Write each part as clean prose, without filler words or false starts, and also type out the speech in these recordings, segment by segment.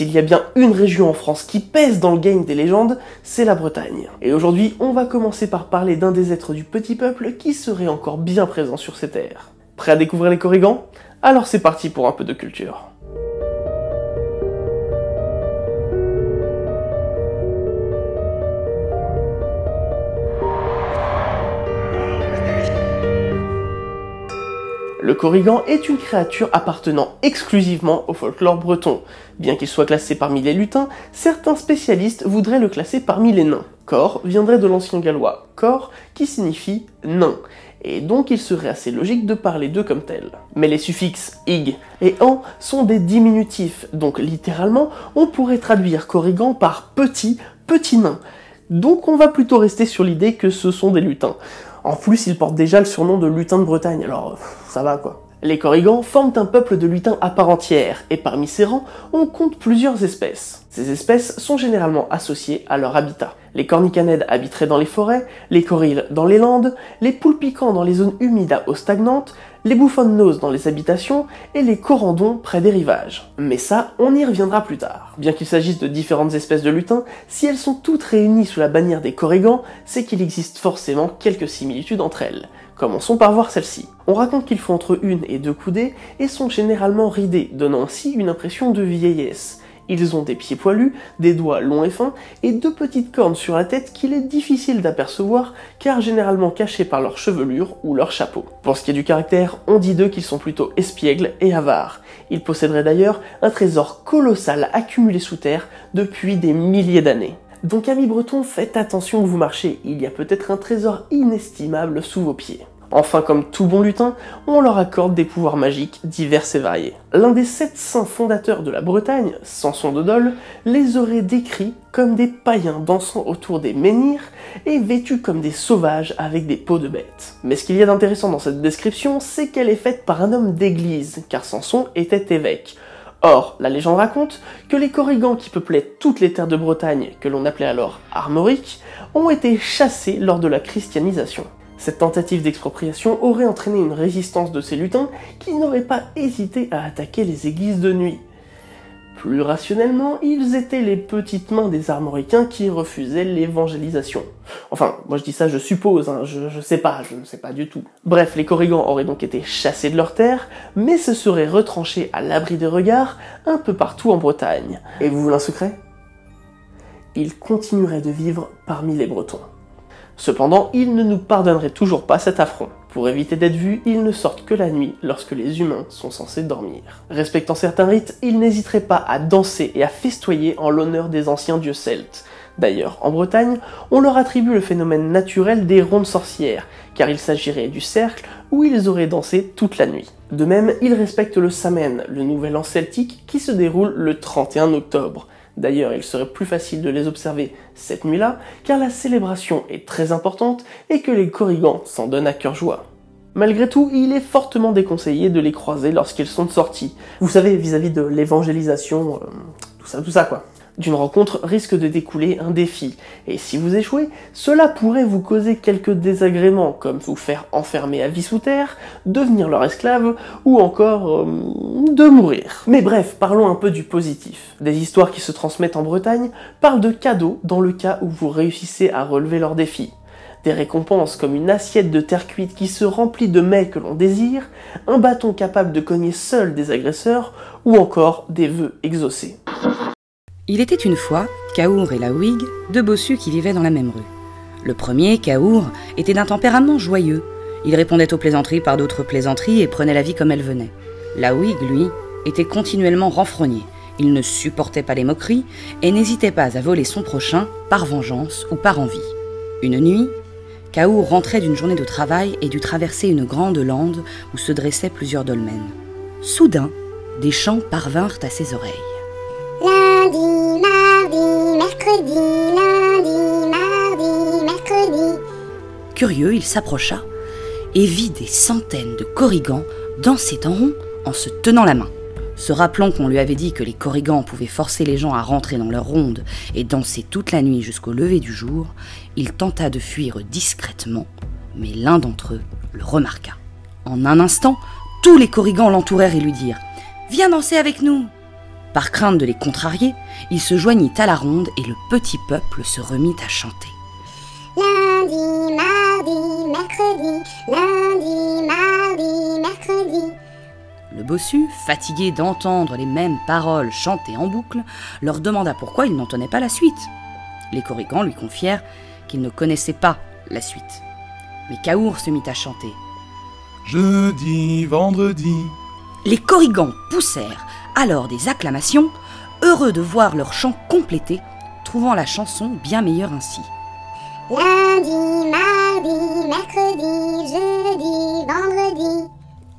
S'il y a bien une région en France qui pèse dans le game des légendes, c'est la Bretagne. Et aujourd'hui, on va commencer par parler d'un des êtres du petit peuple qui serait encore bien présent sur ces terres. Prêt à découvrir les Korrigans? Alors c'est parti pour un peu de culture. Le Korrigan est une créature appartenant exclusivement au folklore breton. Bien qu'il soit classé parmi les lutins, certains spécialistes voudraient le classer parmi les nains. Kor viendrait de l'ancien gallois Kor, qui signifie nain, et donc il serait assez logique de parler d'eux comme tels. Mais les suffixes ig et an sont des diminutifs, donc littéralement on pourrait traduire Korrigan par petit, petit nain. Donc on va plutôt rester sur l'idée que ce sont des lutins. En plus, ils portent déjà le surnom de lutins de Bretagne, alors ça va quoi. Les Korrigans forment un peuple de lutins à part entière, et parmi ces rangs, on compte plusieurs espèces. Ces espèces sont généralement associées à leur habitat. Les cornicanèdes habiteraient dans les forêts, les korilles dans les landes, les poules piquants dans les zones humides à eau stagnante, les bouffonnes-noses dans les habitations, et les corandons près des rivages. Mais ça, on y reviendra plus tard. Bien qu'il s'agisse de différentes espèces de lutins, si elles sont toutes réunies sous la bannière des Korrigans, c'est qu'il existe forcément quelques similitudes entre elles. Commençons par voir celle-ci. On raconte qu'ils font entre 1 et 2 coudées et sont généralement ridés, donnant ainsi une impression de vieillesse. Ils ont des pieds poilus, des doigts longs et fins, et 2 petites cornes sur la tête qu'il est difficile d'apercevoir car généralement cachées par leur chevelure ou leur chapeau. Pour ce qui est du caractère, on dit d'eux qu'ils sont plutôt espiègles et avares. Ils posséderaient d'ailleurs un trésor colossal accumulé sous terre depuis des milliers d'années. Donc amis bretons, faites attention où vous marchez, il y a peut-être un trésor inestimable sous vos pieds. Enfin, comme tout bon lutin, on leur accorde des pouvoirs magiques divers et variés. L'un des 7 saints fondateurs de la Bretagne, Samson de Dol, les aurait décrits comme des païens dansant autour des menhirs et vêtus comme des sauvages avec des peaux de bêtes. Mais ce qu'il y a d'intéressant dans cette description, c'est qu'elle est faite par un homme d'église, car Samson était évêque. Or, la légende raconte que les Korrigans qui peuplaient toutes les terres de Bretagne, que l'on appelait alors Armorique, ont été chassés lors de la christianisation. Cette tentative d'expropriation aurait entraîné une résistance de ces lutins qui n'auraient pas hésité à attaquer les églises de nuit. Plus rationnellement, ils étaient les petites mains des Armoricains qui refusaient l'évangélisation. Enfin, moi je dis ça, je suppose, hein, je ne sais pas du tout. Bref, les Korrigans auraient donc été chassés de leurs terres, mais se seraient retranchés à l'abri des regards un peu partout en Bretagne. Et vous voulez un secret? Ils continueraient de vivre parmi les Bretons. Cependant, ils ne nous pardonneraient toujours pas cet affront. Pour éviter d'être vus, ils ne sortent que la nuit lorsque les humains sont censés dormir. Respectant certains rites, ils n'hésiteraient pas à danser et à festoyer en l'honneur des anciens dieux celtes. D'ailleurs, en Bretagne, on leur attribue le phénomène naturel des rondes sorcières, car il s'agirait du cercle où ils auraient dansé toute la nuit. De même, ils respectent le Samhain, le nouvel an celtique qui se déroule le 31 octobre. D'ailleurs, il serait plus facile de les observer cette nuit-là, car la célébration est très importante et que les Korrigans s'en donnent à cœur joie. Malgré tout, il est fortement déconseillé de les croiser lorsqu'ils sont sortis. Vous savez, vis-à-vis de l'évangélisation, tout ça quoi. D'une rencontre risque de découler un défi, et si vous échouez, cela pourrait vous causer quelques désagréments, comme vous faire enfermer à vie sous terre, devenir leur esclave, ou encore de mourir. Mais bref, parlons un peu du positif. Des histoires qui se transmettent en Bretagne parlent de cadeaux dans le cas où vous réussissez à relever leur défi. Des récompenses comme une assiette de terre cuite qui se remplit de mets que l'on désire, un bâton capable de cogner seul des agresseurs, ou encore des vœux exaucés. Il était une fois, Kaour et Laouig, 2 bossus qui vivaient dans la même rue. Le premier, Kaour, était d'un tempérament joyeux. Il répondait aux plaisanteries par d'autres plaisanteries et prenait la vie comme elle venait. Laouig, lui, était continuellement renfrogné. Il ne supportait pas les moqueries et n'hésitait pas à voler son prochain par vengeance ou par envie. Une nuit, Kaour rentrait d'une journée de travail et dut traverser une grande lande où se dressaient plusieurs dolmens. Soudain, des chants parvinrent à ses oreilles. Lundi, mardi, mercredi, lundi, mardi, mercredi. Curieux, il s'approcha et vit des centaines de Korrigans danser en rond en se tenant la main. Se rappelant qu'on lui avait dit que les Korrigans pouvaient forcer les gens à rentrer dans leur ronde et danser toute la nuit jusqu'au lever du jour, il tenta de fuir discrètement, mais l'un d'entre eux le remarqua. En un instant, tous les Korrigans l'entourèrent et lui dirent « Viens danser avec nous !» Par crainte de les contrarier, il se joignit à la ronde et le petit peuple se remit à chanter. Lundi, mardi, mercredi, lundi, mardi, mercredi. Le bossu, fatigué d'entendre les mêmes paroles chantées en boucle, leur demanda pourquoi il n'entendait pas la suite. Les Korrigans lui confièrent qu'ils ne connaissaient pas la suite. Mais Kaour se mit à chanter. Jeudi, vendredi. Les Korrigans poussèrent alors des acclamations, heureux de voir leur chant complété, trouvant la chanson bien meilleure ainsi. Lundi, mardi, mercredi, jeudi, vendredi.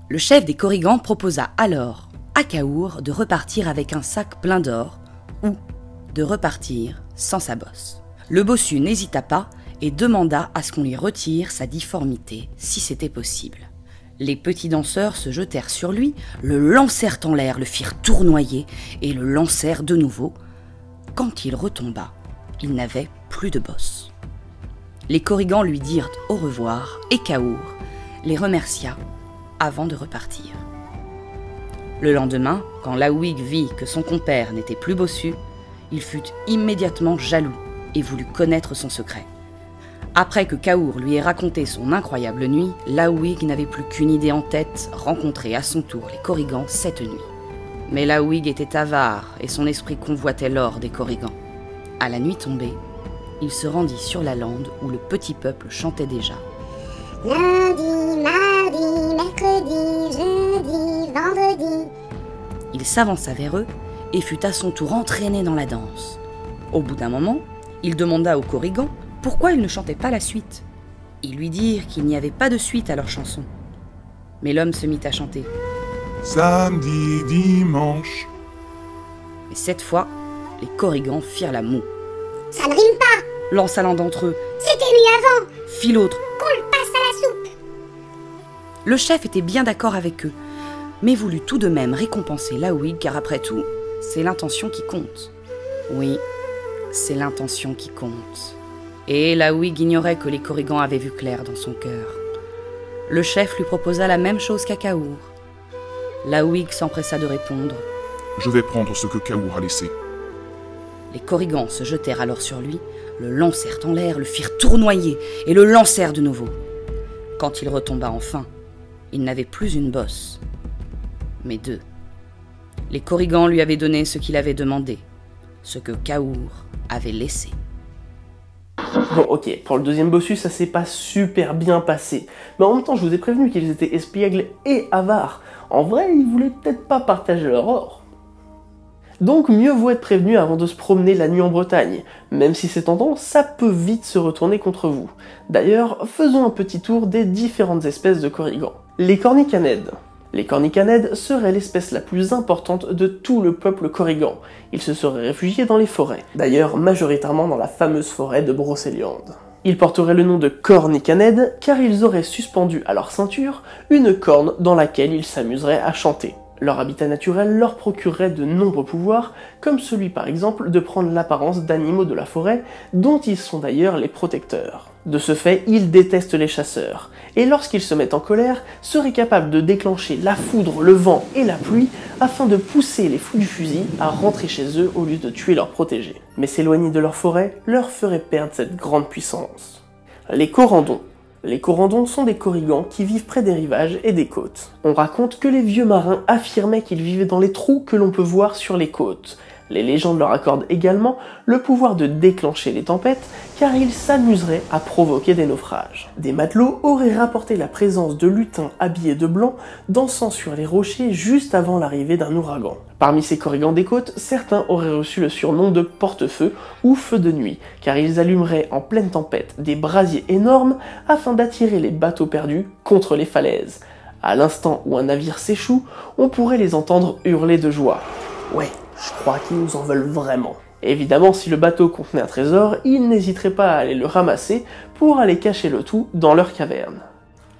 Le chef des Korrigans proposa alors à Kaour de repartir avec un sac plein d'or ou de repartir sans sa bosse. Le bossu n'hésita pas et demanda à ce qu'on lui retire sa difformité si c'était possible. Les petits danseurs se jetèrent sur lui, le lancèrent en l'air, le firent tournoyer et le lancèrent de nouveau. Quand il retomba, il n'avait plus de bosse. Les Korrigans lui dirent au revoir et Kaour les remercia avant de repartir. Le lendemain, quand Laouig vit que son compère n'était plus bossu, il fut immédiatement jaloux et voulut connaître son secret. Après que Kaour lui ait raconté son incroyable nuit, Laouig n'avait plus qu'une idée en tête, rencontrer à son tour les Korrigans cette nuit. Mais Laouig était avare et son esprit convoitait l'or des Korrigans. À la nuit tombée, il se rendit sur la lande où le petit peuple chantait déjà. Lundi, mardi, mercredi, jeudi, vendredi. Il s'avança vers eux et fut à son tour entraîné dans la danse. Au bout d'un moment, il demanda aux Korrigans pourquoi ils ne chantaient pas la suite. Ils lui dirent qu'il n'y avait pas de suite à leur chanson. Mais l'homme se mit à chanter. Samedi, dimanche. Et cette fois, les Korrigans firent la moue. Ça ne rime pas. Lança l'un d'entre eux. C'était mieux avant. Fit l'autre. Qu'on le passe à la soupe. Le chef était bien d'accord avec eux, mais voulut tout de même récompenser Laouig, car après tout, c'est l'intention qui compte. Oui, c'est l'intention qui compte. Et Laouig ignorait que les Korrigans avaient vu clair dans son cœur. Le chef lui proposa la même chose qu'à Kaour. Laouig s'empressa de répondre. Je vais prendre ce que Kaour a laissé. Les Korrigans se jetèrent alors sur lui, le lancèrent en l'air, le firent tournoyer et le lancèrent de nouveau. Quand il retomba enfin, il n'avait plus une bosse, mais deux. Les Korrigans lui avaient donné ce qu'il avait demandé, ce que Kaour avait laissé. Bon ok, pour le deuxième bossu, ça s'est pas super bien passé. Mais en même temps, je vous ai prévenu qu'ils étaient espiègles et avares. En vrai, ils voulaient peut-être pas partager leur or. Donc mieux vaut être prévenu avant de se promener la nuit en Bretagne. Même si c'est tentant, ça peut vite se retourner contre vous. D'ailleurs, faisons un petit tour des différentes espèces de Korrigans. Les Cornicanèdes. Les Cornicanèdes seraient l'espèce la plus importante de tout le peuple Korrigan. Ils se seraient réfugiés dans les forêts, d'ailleurs majoritairement dans la fameuse forêt de Brocéliande. Ils porteraient le nom de Cornicanèdes car ils auraient suspendu à leur ceinture une corne dans laquelle ils s'amuseraient à chanter. Leur habitat naturel leur procurerait de nombreux pouvoirs, comme celui par exemple de prendre l'apparence d'animaux de la forêt, dont ils sont d'ailleurs les protecteurs. De ce fait, ils détestent les chasseurs, et lorsqu'ils se mettent en colère, seraient capables de déclencher la foudre, le vent et la pluie, afin de pousser les fous du fusil à rentrer chez eux au lieu de tuer leurs protégés. Mais s'éloigner de leur forêt leur ferait perdre cette grande puissance. Les Corandons. Les Corandons sont des Korrigans qui vivent près des rivages et des côtes. On raconte que les vieux marins affirmaient qu'ils vivaient dans les trous que l'on peut voir sur les côtes. Les légendes leur accordent également le pouvoir de déclencher les tempêtes, car ils s'amuseraient à provoquer des naufrages. Des matelots auraient rapporté la présence de lutins habillés de blanc, dansant sur les rochers juste avant l'arrivée d'un ouragan. Parmi ces Korrigans des côtes, certains auraient reçu le surnom de porte-feu ou feu de nuit, car ils allumeraient en pleine tempête des brasiers énormes afin d'attirer les bateaux perdus contre les falaises. À l'instant où un navire s'échoue, on pourrait les entendre hurler de joie. Ouais, je crois qu'ils nous en veulent vraiment. Évidemment, si le bateau contenait un trésor, ils n'hésiteraient pas à aller le ramasser pour aller cacher le tout dans leur caverne.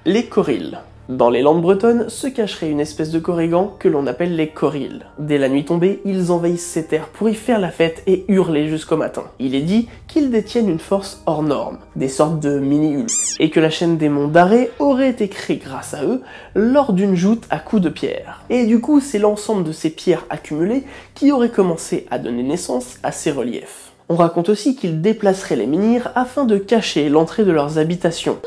Les Korils. Dans les landes bretonnes se cacherait une espèce de corrigan que l'on appelle les Corils. Dès la nuit tombée, ils envahissent ces terres pour y faire la fête et hurler jusqu'au matin. Il est dit qu'ils détiennent une force hors norme, des sortes de mini-Hulk, et que la chaîne des monts d'Arrée aurait été créée grâce à eux lors d'une joute à coups de pierre. Et du coup, c'est l'ensemble de ces pierres accumulées qui aurait commencé à donner naissance à ces reliefs. On raconte aussi qu'ils déplaceraient les menhirs afin de cacher l'entrée de leurs habitations.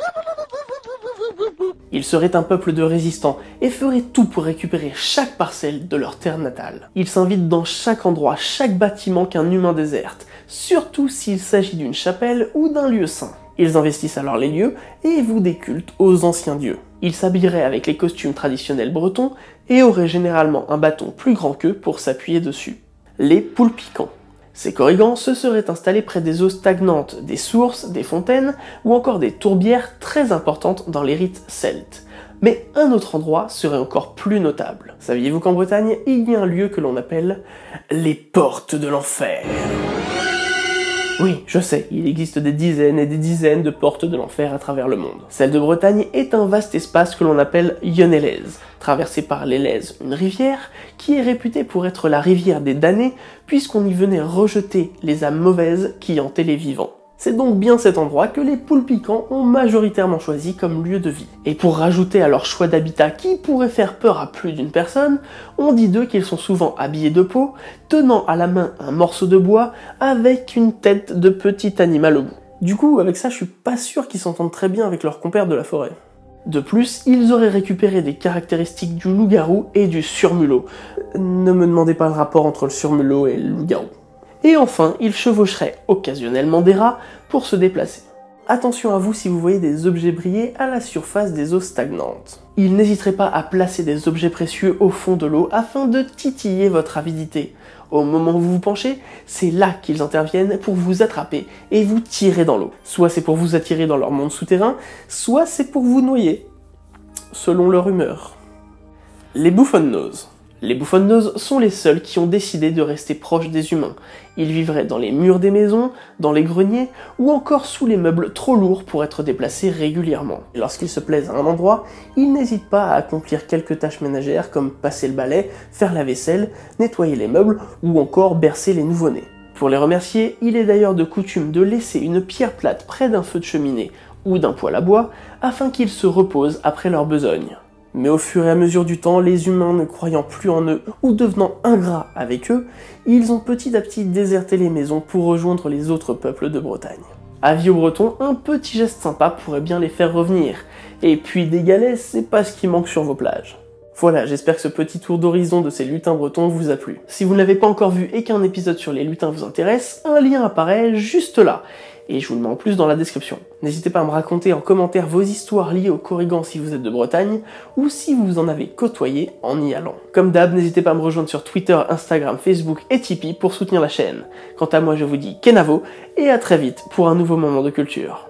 Ils seraient un peuple de résistants et feraient tout pour récupérer chaque parcelle de leur terre natale. Ils s'invitent dans chaque endroit, chaque bâtiment qu'un humain déserte, surtout s'il s'agit d'une chapelle ou d'un lieu saint. Ils investissent alors les lieux et vouent des cultes aux anciens dieux. Ils s'habilleraient avec les costumes traditionnels bretons et auraient généralement un bâton plus grand qu'eux pour s'appuyer dessus. Les Poulpicans. Ces corrigans se seraient installés près des eaux stagnantes, des sources, des fontaines ou encore des tourbières très importantes dans les rites celtes. Mais un autre endroit serait encore plus notable. Saviez-vous qu'en Bretagne, il y a un lieu que l'on appelle les portes de l'enfer? Oui, je sais, il existe des dizaines et des dizaines de portes de l'enfer à travers le monde. Celle de Bretagne est un vaste espace que l'on appelle Yonne-et-Lèze, traversé par l'Élèze, une rivière qui est réputée pour être la rivière des damnés, puisqu'on y venait rejeter les âmes mauvaises qui hantaient les vivants. C'est donc bien cet endroit que les Poulpicans ont majoritairement choisi comme lieu de vie. Et pour rajouter à leur choix d'habitat qui pourrait faire peur à plus d'une personne, on dit d'eux qu'ils sont souvent habillés de peau, tenant à la main un morceau de bois avec une tête de petit animal au bout. Du coup, avec ça, je suis pas sûr qu'ils s'entendent très bien avec leurs compères de la forêt. De plus, ils auraient récupéré des caractéristiques du loup-garou et du surmulot. Ne me demandez pas le rapport entre le surmulot et le loup-garou. Et enfin, ils chevaucheraient occasionnellement des rats pour se déplacer. Attention à vous si vous voyez des objets briller à la surface des eaux stagnantes. Ils n'hésiteraient pas à placer des objets précieux au fond de l'eau afin de titiller votre avidité. Au moment où vous vous penchez, c'est là qu'ils interviennent pour vous attraper et vous tirer dans l'eau. Soit c'est pour vous attirer dans leur monde souterrain, soit c'est pour vous noyer, selon leur humeur. Les bouffon-noses. Les bouffon-noses sont les seuls qui ont décidé de rester proches des humains. Ils vivraient dans les murs des maisons, dans les greniers, ou encore sous les meubles trop lourds pour être déplacés régulièrement. Et lorsqu'ils se plaisent à un endroit, ils n'hésitent pas à accomplir quelques tâches ménagères comme passer le balai, faire la vaisselle, nettoyer les meubles, ou encore bercer les nouveau-nés. Pour les remercier, il est d'ailleurs de coutume de laisser une pierre plate près d'un feu de cheminée, ou d'un poêle à bois, afin qu'ils se reposent après leur besogne. Mais au fur et à mesure du temps, les humains ne croyant plus en eux ou devenant ingrats avec eux, ils ont petit à petit déserté les maisons pour rejoindre les autres peuples de Bretagne. Avis aux Bretons, un petit geste sympa pourrait bien les faire revenir. Et puis des galets, c'est pas ce qui manque sur vos plages. Voilà, j'espère que ce petit tour d'horizon de ces lutins bretons vous a plu. Si vous ne l'avez pas encore vu et qu'un épisode sur les lutins vous intéresse, un lien apparaît juste là. Et je vous le mets en plus dans la description. N'hésitez pas à me raconter en commentaire vos histoires liées aux corrigans si vous êtes de Bretagne, ou si vous en avez côtoyé en y allant. Comme d'hab, n'hésitez pas à me rejoindre sur Twitter, Instagram, Facebook et Tipeee pour soutenir la chaîne. Quant à moi, je vous dis Kenavo, et à très vite pour un nouveau moment de culture.